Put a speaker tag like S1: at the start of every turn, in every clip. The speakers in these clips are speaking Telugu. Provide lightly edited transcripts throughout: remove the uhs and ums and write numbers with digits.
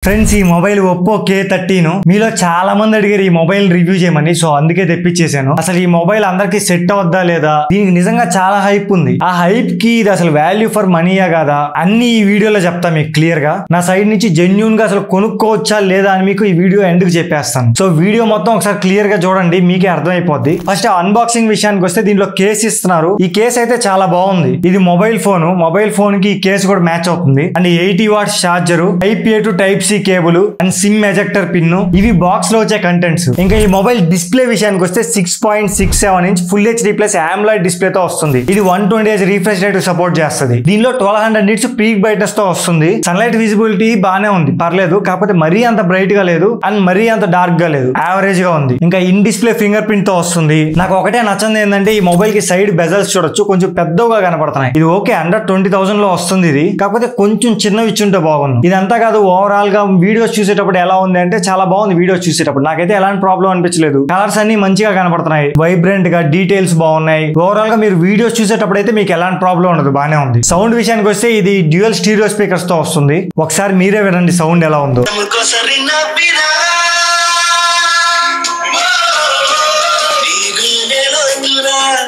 S1: ఫ్రెండ్స్ ఈ మొబైల్ ఒప్పో K13 మీలో చాలా మంది అడిగారు ఈ మొబైల్ రివ్యూ చేయమని, సో అందుకే తెప్పించేసాను. అసలు ఈ మొబైల్ అందరికి సెట్ అవుద్దా లేదా, దీనికి నిజంగా చాలా హైప్ ఉంది. ఆ హైప్ కి ఇది అసలు వాల్యూ ఫర్ మనీయా కాదా అన్ని ఈ వీడియోలో చెప్తా మీకు క్లియర్ గా. నా సైడ్ నుంచి జెన్యూన్ గా అసలు కొనుక్కోవచ్చా లేదా అని మీకు ఈ వీడియో ఎండ్కి చెప్పేస్తాను. సో వీడియో మొత్తం ఒకసారి క్లియర్ గా చూడండి, మీకే అర్థమైపోద్ది. ఫస్ట్ అన్బాక్సింగ్ విషయానికి వస్తే దీంట్లో కేసు ఇస్తున్నారు. ఈ కేసు అయితే చాలా బాగుంది. ఇది మొబైల్ ఫోన్ కి ఈ కేసు కూడా మ్యాచ్ అవుతుంది. And 80 watts charger, Type-A to Type-C cable and sim ejector pin, ఇవి బాక్స్ లో వచ్చే కంటెంట్స్. ఇంకా ఈ మొబైల్ డిస్ప్లే విషయానికి వస్తే 6.67 inch full HD plus AMOLED display తో వస్తుంది. ఇది 120 Hz రిఫ్రెష్ రేట్ సపోర్ట్ చేస్తుంది. దీనిలో 1200 నిట్స్ పీక్ బ్రైట్నెస్ తో వస్తుంది. సన్లైట్ విజిబిలిటీ బానే ఉంది, పర్లేదు. కాకపోతే మరీ అంత బ్రైట్ గా లేదు అండ్ మరీ అంత డార్క్ గా లేదు, యావరేజ్ గా ఉంది. ఇంకా ఇన్ డిస్ప్లే ఫింగర్ ప్రింట్ తో వస్తుంది. నాకు ఒకటే నచ్చింది ఏంటంటే ఈ మొబైల్ కి సైడ్ బెజల్స్ చూడొచ్చు, కొంచెం పెద్దగా కనపడుతున్నాయి. ఇది ఓకే, అండర్ 20,000 లో వస్తుంది ఇది. కాకపోతే కొంచెం చిన్నవి ఇచ్చుంటే బాగుంది. ఇదంతా కాదు, ఓవరాల్ గా వీడియోస్ చూసేటప్పుడు ఎలా ఉంది అంటే చాలా బాగుంది. వీడియోస్ చూసేటప్పుడు నాకైతే ఎలాంటి ప్రాబ్లం అనిపించలేదు. కలర్స్ అన్ని మంచిగా కనపడుతున్నాయి, వైబ్రెంట్ గా, డీటెయిల్స్ బాగున్నాయి. ఓవరాల్ గా మీరు వీడియోస్ చూసేటప్పుడు అయితే మీకు ఎలాంటి ప్రాబ్లం ఉండదు, బానే ఉంది. సౌండ్ విషయానికి వస్తే ఇది డ్యూయల్ స్టీరియో స్పీకర్స్ తో వస్తుంది. ఒకసారి మీరే వినండి సౌండ్ ఎలా ఉందో.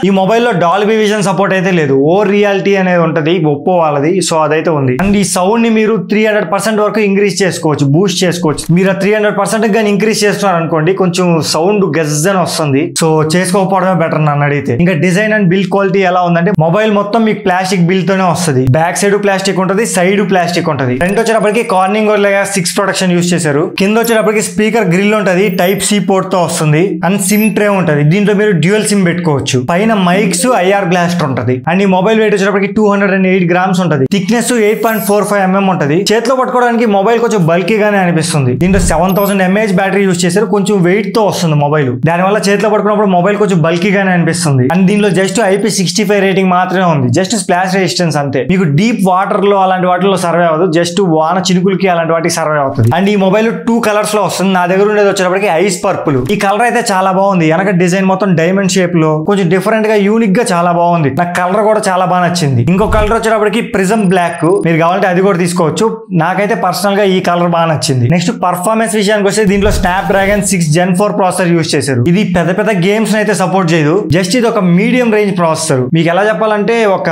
S1: ఈ మొబైల్లో డాల్బీ విజన్ సపోర్ట్ అయితే లేదు, ఓ రియాలిటీ అనేది ఉంటది ఒప్పో వాళ్ళది, సో అదైతే ఉంది. అండ్ ఈ సౌండ్ ని మీరు 300% వరకు ఇంక్రీజ్ చేసుకోవచ్చు, బూస్ట్ చేసుకోవచ్చు. మీరు 300% గానీ ఇంక్రీజ్ చేస్తున్నారు అనుకోండి, కొంచెం సౌండ్ గజ్జన్ వస్తుంది. సో చేసుకోకపోవడమే బెటర్ నన్ను అడిగితే. ఇంకా డిజైన్ అండ్ బిల్డ్ క్వాలిటీ ఎలా ఉందంటే మొబైల్ మొత్తం మీకు ప్లాస్టిక్ బిల్డ్ తోనే వస్తుంది. బ్యాక్ సైడ్ ప్లాస్టిక్ ఉంటది, సైడ్ ప్లాస్టిక్ ఉంటది. ఫ్రంట్ వచ్చేటప్పటికి కార్నింగ్ 6 ప్రొడక్షన్ యూస్ చేశారు. కింద వచ్చేటప్పటికి స్పీకర్ గ్రిల్ ఉంటది, Type-C పోర్ట్ తో వస్తుంది. అండ్ సిమ్ ట్రే ఉంటది, దీంట్లో మీరు డ్యూయల్ సిమ్ పెట్టుకోవచ్చు. పైన మైక్స్, IR బ్లాస్టర్ ఉంటది. అండ్ ఈ మొబైల్ వెయిట్ వచ్చేటప్పటికి 208 గ్రామ్స్ ఉంటది. థిక్నెస్ 8.45 mm ఉంటది. చేతిలో పట్టుకోవడానికి మొబైల్ కొంచెం బల్కీగానే అనిపిస్తుంది. దీంట్లో 7000 mAh బ్యాటరీ యూస్ చేశారు, కొంచెం వెయిట్ తో వస్తుంది మొబైల్. దానివల్ల చేతిలో పట్టుకున్నప్పుడు మొబైల్ కొంచెం బల్కీగానే అనిపిస్తుంది. అండ్ దీనిలో జస్ట్ IP65 రేటింగ్ మాత్రమే ఉంది, జస్ట్ స్ప్లాష్ రెసిస్టెన్స్ అంతే. మీకు డీప్ వాటర్ లో అలాంటి వాటిలో సర్వే అవ్వదు, జస్ట్ వాన చినుకులకి అలాంటి వాటికి సర్వే అవుతుంది. అండ్ ఈ మొబైల్ 2 కలర్స్ లో వస్తుంది. నా దగ్గర ఉండేది వచ్చేటప్పటికి ఐస్ పర్పుల్. ఈ కలర్ అయితే చాలా బాగుంది. వెనక డిజైన్ మొత్తం డైమండ్ షేప్ లో కొంచెం డిఫరెంట్ గా, యూనిక్ గా చాలా బాగుంది. నాకు కలర్ కూడా చాలా బాగా నచ్చింది. ఇంకో కలర్ వచ్చేటప్పటికి ప్రిజం బ్లాక్, మీరు కావాలంటే అది కూడా తీసుకోవచ్చు. నాకైతే పర్సనల్ గా ఈ కలర్ బాగా నచ్చింది. నెక్స్ట్ పర్ఫార్మెన్స్ విషయానికి వస్తే దీంట్లో Snapdragon 6 Gen 4 ప్రాసెసర్ యూస్ చేశారు. ఇది పెద్ద గేమ్స్ అయితే సపోర్ట్ చేయదు, జస్ట్ ఇది ఒక మీడియం రేంజ్ ప్రాసెసర్. మీకు ఎలా చెప్పాలంటే ఒక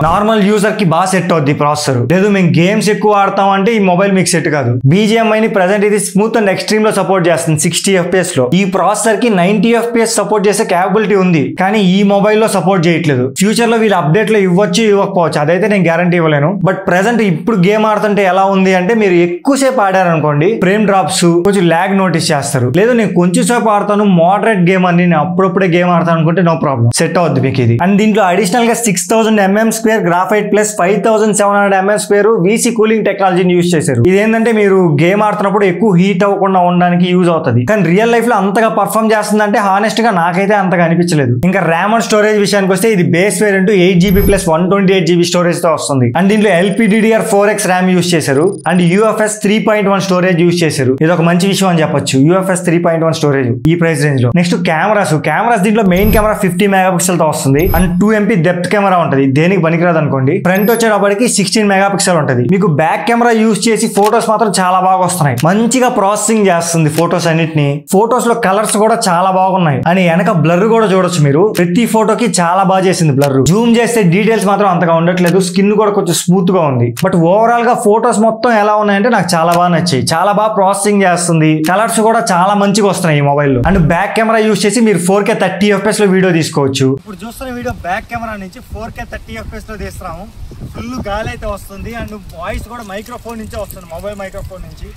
S1: నార్మల్ యూజర్ కి బాగా సెట్ అవుద్ది ప్రాసెసర్. లేదు మేము గేమ్స్ ఎక్కువ ఆడతాం అంటే ఈ మొబైల్ మీకు సెట్ కాదు. BGMI ని ప్రెసెంట్ ఇది స్మూత్ అండ్ ఎక్స్ట్రీమ్ లో సపోర్ట్ చేస్తుంది 60 FPS లో. ఈ ప్రాసెసర్ కి 90 FPS సపోర్ట్ చేసే క్యాపబిలిటీ ఉంది, కానీ ఈ మొబైల్ లో సపోర్ట్ చేయట్లేదు. ఫ్యూచర్ లో వీళ్ళు అప్డేట్ లో ఇవ్వచ్చు, ఇవ్వకపోవచ్చు, అదైతే నేను గ్యారంటీ ఇవ్వలేను. బట్ ప్రెసెంట్ ఇప్పుడు గేమ్ ఆడుతుంటే ఎలా ఉంది అంటే మీరు ఎక్కువసేపు ఆడారు అనుకోండి, ఫ్రేమ్ డ్రాప్స్, కొంచెం ల్యాగ్ నోటీస్ చేస్తారు. లేదు నేను కొంచెం సేపు ఆడతాను, మోడరేట్ గేమ్ అని నేను అప్పుడప్పుడే గేమ్ ఆడతాను అనుకుంటే నో ప్రాబ్లం, సెట్ అవుద్ది మీకు ఇది. అండ్ దీంట్లో అడిషనల్ గా 6000 mm² graphite plus 5700 mm² VC cooling టెక్నాలజీని యూజ్ చేశారు. ఇదేంటంటే మీరు గేమ్ ఆడుతున్నప్పుడు ఎక్కువ హీట్ అవ్వకుండా ఉండడానికి యూజ్ అవుతుంది. కానీ రియల్ లైఫ్ లో అంతగా పర్ఫార్మ్ చేస్తుందంటే హానెస్ట్ గా నాకైతే అంతగా అనిపించలేదు. ఇంకా ర్యామ్ అండ్ స్టోరేజ్ విషయానికి వస్తే ఇది base variant 8GB plus 128GB storage తో వస్తుంది. అండ్ దీంట్లో LPDDR4X ర్యామ్ యూజ్ చేశారు. అండ్ UFS 3.1 స్టోరేజ్ యూజ్ చేశారు. ఇది ఒక మంచి విషయం అని చెప్పొచ్చు, UFS 3.1 స్టోరేజ్ ఈ ప్రైస్ రేంజ్ లో. నెక్స్ట్ కెమెరాస్ దీంట్లో మెయిన్ కెమెరా 50 MP తో వస్తుంది. అండ్ 2 MP డెప్త్ కెమెరా ఉంటుంది, దేనికి పనికిరాదు అనుకోండి. ఫ్రంట్ వచ్చేటప్పటికి 16 MP ఉంటుంది. మీకు బ్యాక్ కెమెరా యూజ్ చేసి ఫోటోస్ మాత్రం చాలా బాగా వస్తున్నాయి, మంచిగా ప్రాసెసింగ్ చేస్తుంది ఫోటోస్ అన్నిటిని. ఫోటోస్ లో కలర్స్ కూడా చాలా బాగున్నాయి. అని వెనక బ్లర్ కూడా చూడొచ్చు మీరు, ప్రతి ఫోటోకి చాలా బాగా చేసింది బ్లర్. జూమ్ చేస్తే డీటెయిల్స్ మాత్రం అంతగా ఉండట్లేదు, స్కిన్ కూడా కొంచెం స్మూత్ గా ఉంది. బట్ ఓవరాల్ గా ఫోటోస్ మొత్తం ఎలా ఉన్నాయంటే నాకు చాలా బాగా నచ్చాయి, చాలా బాగా ప్రాసెసింగ్ చేస్తుంది. కలర్స్ కూడా చాలా మంచిగా వస్తున్నాయి ఈ మొబైల్ లో. అండ్ బ్యాక్ కెమెరా యూజ్ చేసి మీరు 4K 30 FPS లో వీడియో తీసుకోవచ్చు. ఇప్పుడు చూస్తున్న వీడియో బ్యాక్ కెమెరా నుంచి 4K 30 FPS లో తీస్తున్నాము. ఫుల్ గాలి అయితే వస్తుంది అండ్ వాయిస్ కూడా మైక్రోఫోన్ నుంచే వస్తుంది, మొబైల్ మైక్రోఫోన్ నుంచి.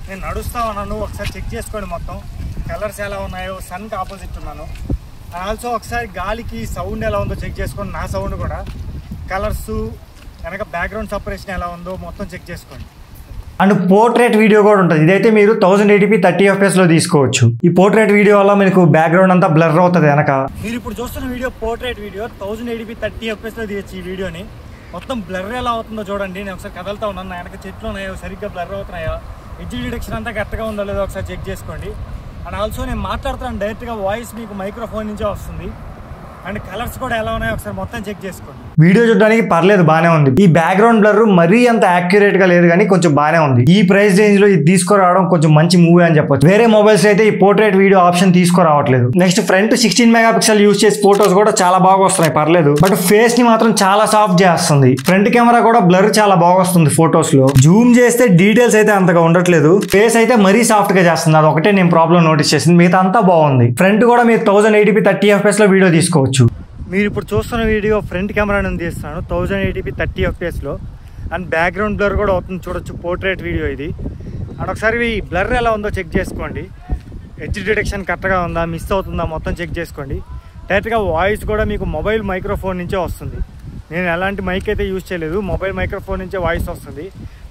S1: నేను నడుస్తా ఉన్నాను, ఒకసారి చెక్ చేసుకోండి మొత్తం కలర్స్ ఎలా ఉన్నాయో. సన్ కి ఆపోజిట్ ఉన్నాను. ఆల్సో ఒకసారి గాలికి సౌండ్ ఎలా ఉందో చెక్ చేసుకోండి, నా సౌండ్ కూడా, కలర్స్, వెనక బ్యాక్గ్రౌండ్ సపరేషన్ ఎలా ఉందో మొత్తం చెక్ చేసుకోండి. అండ్ పోర్ట్రేట్ వీడియో కూడా ఉంటుంది. ఇదైతే మీరు 1080p 30 FPS లో తీసుకోవచ్చు. ఈ పోర్ట్రేట్ వీడియో వల్ల మీకు బ్యాక్గ్రౌండ్ అంతా బ్లర్ అవుతుంది వెనక. మీరు ఇప్పుడు చూస్తున్న video portrait video 1080p 30 FPS లో తీయచ్చు. ఈ వీడియోని మొత్తం బ్లర్ ఎలా అవుతుందో చూడండి. నేను ఒకసారి కదలుతా ఉన్నాను, వెనక చెట్లు ఉన్నాయో సరిగ్గా బ్లర్ అవుతున్నాయో, ఎడ్జ్ డిటెక్షన్ అంతా కరెక్ట్గా ఉందో లేదో ఒకసారి చెక్ చేసుకోండి. అండ్ ఆల్సో నేను మాట్లాడుతున్నాను డైరెక్ట్గా, వాయిస్ మీకు మైక్రోఫోన్ నుంచే వస్తుంది. అండ్ కలర్స్ కూడా ఎలా ఉన్నాయో ఒకసారి మొత్తం చెక్ చేసుకోండి. వీడియో చూడడానికి పర్లేదు, బానే ఉంది. ఈ బ్యాక్గ్రౌండ్ బ్లర్ మరీ అంత యాక్యురేట్ గా లేదు కానీ కొంచెం బానే ఉంది. ఈ ప్రైస్ రేంజ్ లో ఇది తీసుకురావడం కొంచెం మంచి మూవీ అని చెప్పొచ్చు. వేరే మొబైల్స్ అయితే ఈ పోర్ట్రేట్ వీడియో ఆప్షన్ తీసుకురావట్లేదు. నెక్స్ట్ ఫ్రంట్ 16 మెగాపిక్సెల్ యూస్ చేసి ఫోటోస్ కూడా చాలా బాగా వస్తున్నాయి, పర్లేదు. బట్ ఫేస్ ని మాత్రం చాలా సాఫ్ట్ చేస్తుంది. ఫ్రంట్ కెమెరా కూడా బ్లర్ చాలా బాగా వస్తుంది ఫోటోస్ లో. జూమ్ చేస్తే డీటెయిల్స్ అయితే అంతగా ఉండట్లేదు. ఫేస్ అయితే మరీ సాఫ్ట్ గా చేస్తుంది, అది ఒకటే నేను ప్రాబ్లం నోటీస్ చేసింది. మిగతా అంతా బాగుంది. ఫ్రంట్ కూడా మీరు 1080p 30 FPS లో వీడియో తీసుకోవచ్చు. మీరు ఇప్పుడు చూస్తున్న వీడియో ఫ్రంట్ కెమెరా నుంచి తీస్తున్నాను 1080p 30 FPS లో. అండ్ బ్యాక్గ్రౌండ్ బ్లర్ కూడా అవుతుంది చూడొచ్చు, పోర్ట్రేట్ వీడియో ఇది. అండ్ ఒకసారి బ్లర్ ఎలా ఉందో చెక్ చేసుకోండి. ఎడ్జ్ డిటెక్షన్ కరెక్ట్గా ఉందా, మిస్ అవుతుందా మొత్తం చెక్ చేసుకోండి. డైరెక్ట్గా వాయిస్ కూడా మీకు మొబైల్ మైక్రోఫోన్ నుంచే వస్తుంది. నేను ఎలాంటి మైక్ అయితే యూజ్ చేయలేదు, మొబైల్ మైక్రోఫోన్ నుంచే వాయిస్ వస్తుంది.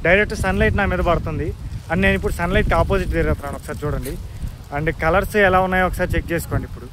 S1: డైరెక్ట్ సన్లైట్ నా మీద పడుతుంది. అండ్ నేను ఇప్పుడు సన్లైట్కి ఆపోజిట్ తిరుగుతున్నాను, ఒకసారి చూడండి. అండ్ కలర్స్ ఎలా ఉన్నాయో ఒకసారి చెక్ చేసుకోండి ఇప్పుడు.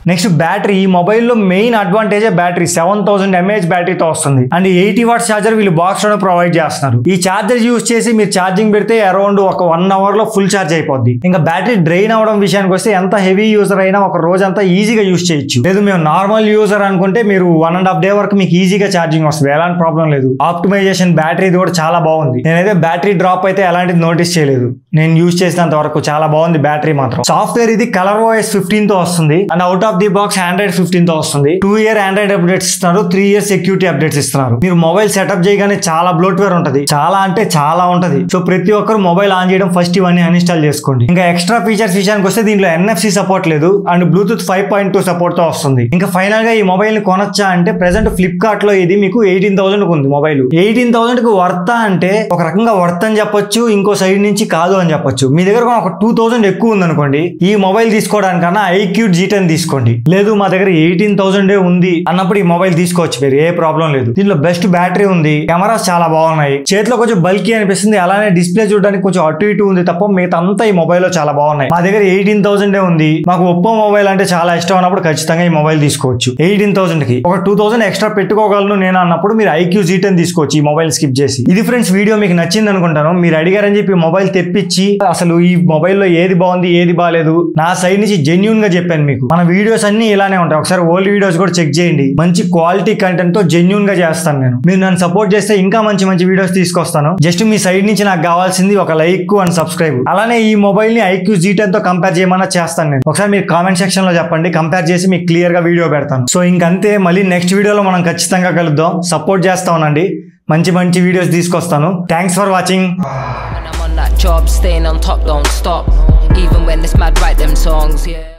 S1: Next battery. ఈ మొబైల్లో మెయిన్ అడ్వాంటేజ్ బ్యాటరీ 7000 mAh బ్యాటరీతో వస్తుంది. అండ్ 80 watts ఛార్జర్ వీళ్ళు బాక్స్ లోనే ప్రొవైడ్ చేస్తున్నారు. ఈ ఛార్జర్ యూజ్ చేసి మీరు ఛార్జింగ్ పెడితే అరౌండ్ ఒక 1 hour లో ఫుల్ ఛార్జ్ అయిపోద్ది. ఇంకా బ్యాటరీ డ్రైన్ అవడం విషయానికి వస్తే ఎంత హెవీ యూజర్ అయినా ఒక రోజంతా ఈజీగా యూజ్ చేయొచ్చు. లేదు మేము నార్మల్ యూజర్ అనుకుంటే మీరు 1.5 day వరకు మీకు ఈజీగా ఛార్జింగ్ వస్తుంది, ఎలాంటి ప్రాబ్లం లేదు. ఆప్టిమైజేషన్ బ్యాటరీ కూడా చాలా బాగుంది. నేనైతే బ్యాటరీ డ్రాప్ అయితే ఎలాంటిది నోటీస్ చేయలేదు, నేను యూజ్ చేసినంత వరకు. చాలా బాగుంది బ్యాటరీ మాత్రం. సాఫ్ట్వేర్ ఇది ColorOS 15 తో వస్తుంది. And out of the box Android 15 తో వస్తుంది. 2 year Android అప్డేట్స్ ఇస్తున్నారు, 3 year సెక్యూరిటీ అప్డేట్స్ ఇస్తున్నారు. మీరు మొబైల్ సెటప్ చేయగానే చాలా బ్లోట్వేర్ ఉంటది, చాలా అంటే చాలా ఉంటది. సో ప్రతి ఒక్కరు మొబైల్ ఆన్ చేయడం ఫస్ట్ ఇవన్నీ అన్ఇన్స్టాల్ చేసుకోండి. ఇంకా ఎక్స్ట్రా ఫీచర్స్ విషయానికి వస్తే దీంట్లో NFC సపోర్ట్ లేదు అండ్ బ్లూటూత్ 5.2 సపోర్ట్ తో వస్తుంది. ఇంకా ఫైనల్ గా ఈ మొబైల్ ని కొనొచ్చా అంటే ప్రెసెంట్ ఫ్లిప్కార్ట్ లో ఇది మీకు 18,000 ఉంది మొబైల్. 18,000 కి వర్తా అంటే ఒక రకంగా వర్త్ అని చెప్పొచ్చు, ఇంకో సైడ్ నుంచి కాదు అని చెప్పొచ్చు. మీ దగ్గర ఒక 2,000 ఎక్కువ ఉంది అనుకోండి, ఈ మొబైల్ తీసుకోవడానికన్నా iQOO G10 తీసుకోండి. లేదు మా దగ్గర 18,000 ఉంది అన్నప్పుడు ఈ మొబైల్ తీసుకోవచ్చు, మీరు ఏ ప్రాబ్లం లేదు. దీనిలో బెస్ట్ బ్యాటరీ ఉంది, కెమెరాస్ చాలా బాగున్నాయి. చేతిలో కొంచెం బల్కీ అనిపిస్తుంది, అలానే డిస్ప్లే చూడడానికి కొంచెం అటు ఇటు ఉంది తప్ప మిగతా అంతా ఈ మొబైల్ లో చాలా బాగున్నాయి. మా దగ్గర 18,000 ఉంది, మాకు ఒప్పో మొబైల్ అంటే చాలా ఇష్టం అన్నప్పుడు ఖచ్చితంగా ఈ మొబైల్ తీసుకోవచ్చు. 18,000 కి ఒక 2,000 ఎక్స్ట్రా పెట్టుకోగలను నేను అన్నప్పుడు మీరు iQOO G10 తీసుకోవచ్చు ఈ మొబైల్ స్కిప్ చేసి. ఇది ఫ్రెండ్స్ వీడియో మీకు నచ్చింది అనుకుంటాను. మీరు అడిగారని చెప్పి మొబైల్ తెప్పించి అసలు ఈ మొబైల్ లో ఏది బాగుంది ఏది బాగాలేదు నా సైడ్ నుంచి జెన్యూన్ గా చెప్పాను మీకు. మన వీడియోస్ అన్ని ఇలానే ఉంటాయి, ఒకసారి ఓల్డ్ వీడియోస్ కూడా చెక్ చేయండి. మంచి క్వాలిటీ కంటెంట్ తో జెన్యూన్ గా చేస్తాను నేను. మీరు నన్ను సపోర్ట్ చేస్తే ఇంకా మంచి మంచి వీడియోస్ తీసుకొస్తాను. జస్ట్ మీ సైడ్ నుంచి నాకు కావాల్సింది ఒక లైక్ అండ్ సబ్స్క్రైబ్. అలానే ఈ మొబైల్ ని iQOO G10 తో కంపేర్ చేయమన్నా చేస్తాను నేను. ఒకసారి మీరు కామెంట్ సెక్షన్ లో చెప్పండి, కంపేర్ చేసి మీకు క్లియర్ గా వీడియో పెడతాను. సో ఇంకంతే, మళ్ళీ నెక్స్ట్ వీడియోలో మనం ఖచ్చితంగా కలుద్దాం. సపోర్ట్ చేస్తా ఉండండి, మంచి మంచి వీడియోస్ తీసుకొస్తాను. Thanks for watching.
S2: Job, staying on top, don't stop. Even when it's mad, write them songs, yeah.